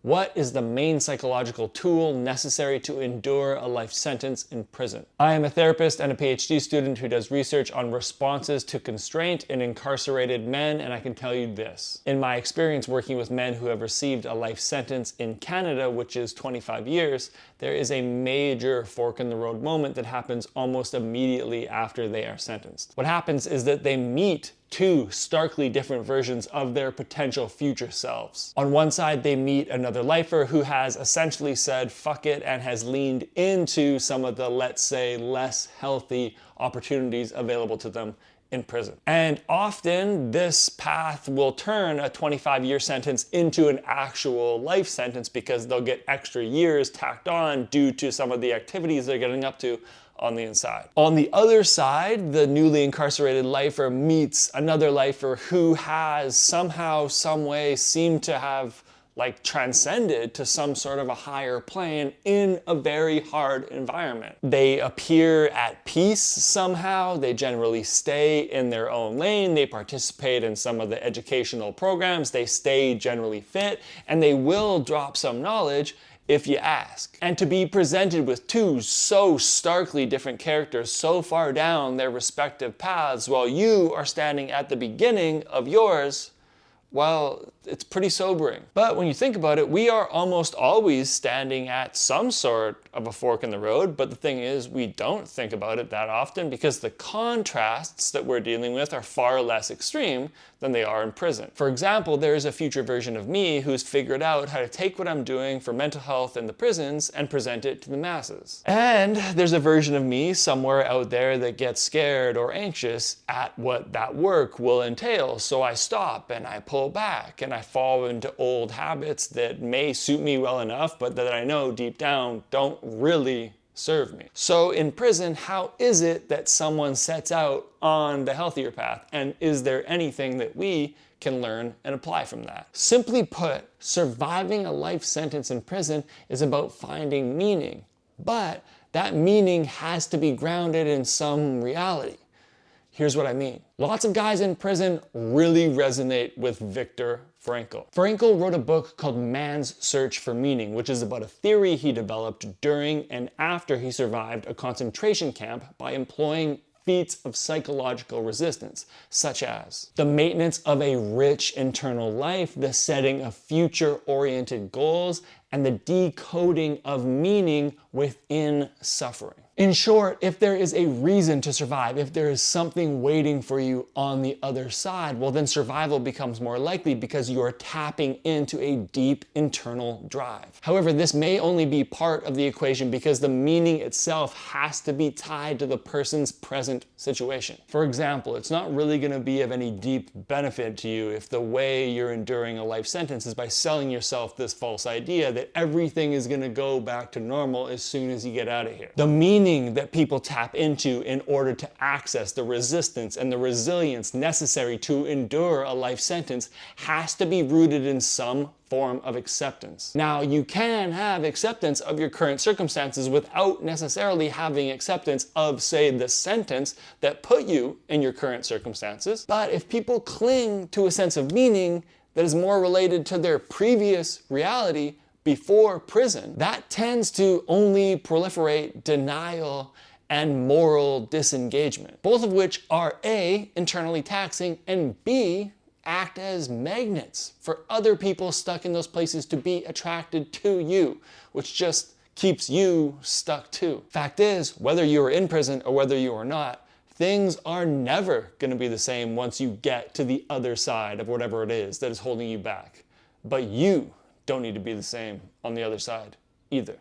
What is the main psychological tool necessary to endure a life sentence in prison? I am a therapist and a PhD student who does research on responses to constraint in incarcerated men, and I can tell you this. In my experience working with men who have received a life sentence in Canada, which is 25 years, there is a major fork in the road moment that happens almost immediately after they are sentenced. What happens is that they meet two starkly different versions of their potential future selves. On one side, they meet another lifer who has essentially said fuck it and has leaned into some of the, let's say, less healthy opportunities available to them in prison. And often this path will turn a 25-year sentence into an actual life sentence because they'll get extra years tacked on due to some of the activities they're getting up to on the inside. On the other side, the newly incarcerated lifer meets another lifer who has somehow, some way seemed to have transcended to some sort of a higher plane in a very hard environment. They appear at peace somehow, they generally stay in their own lane, they participate in some of the educational programs, they stay generally fit, and they will drop some knowledge if you ask. And to be presented with two so starkly different characters so far down their respective paths while you are standing at the beginning of yours, well, it's pretty sobering. But when you think about it, we are almost always standing at some sort of a fork in the road, but the thing is, we don't think about it that often because the contrasts that we're dealing with are far less extreme than they are in prison. For example, there is a future version of me who's figured out how to take what I'm doing for mental health in the prisons and present it to the masses. And there's a version of me somewhere out there that gets scared or anxious at what that work will entail, so I stop and I pull back and I fall into old habits that may suit me well enough, but that I know deep down don't really serve me. So in prison, how is it that someone sets out on the healthier path? And is there anything that we can learn and apply from that? Simply put, surviving a life sentence in prison is about finding meaning, but that meaning has to be grounded in some reality. Here's what I mean. Lots of guys in prison really resonate with Viktor Frankl. Frankl wrote a book called Man's Search for Meaning, which is about a theory he developed during and after he survived a concentration camp by employing feats of psychological resistance, such as the maintenance of a rich internal life, the setting of future-oriented goals, and the decoding of meaning within suffering. In short, if there is a reason to survive, if there is something waiting for you on the other side, well then survival becomes more likely because you are tapping into a deep internal drive. However, this may only be part of the equation because the meaning itself has to be tied to the person's present situation. For example, it's not really going to be of any deep benefit to you if the way you're enduring a life sentence is by selling yourself this false idea that everything is going to go back to normal as soon as you get out of here. The meaning that people tap into in order to access the resistance and the resilience necessary to endure a life sentence has to be rooted in some form of acceptance. Now, you can have acceptance of your current circumstances without necessarily having acceptance of, say, the sentence that put you in your current circumstances. But if people cling to a sense of meaning that is more related to their previous reality before prison, that tends to only proliferate denial and moral disengagement, both of which are A, internally taxing, and B, act as magnets for other people stuck in those places to be attracted to you, which just keeps you stuck too. Fact is, whether you are in prison or whether you are not, things are never going to be the same once you get to the other side of whatever it is that is holding you back. But you don't need to be the same on the other side either.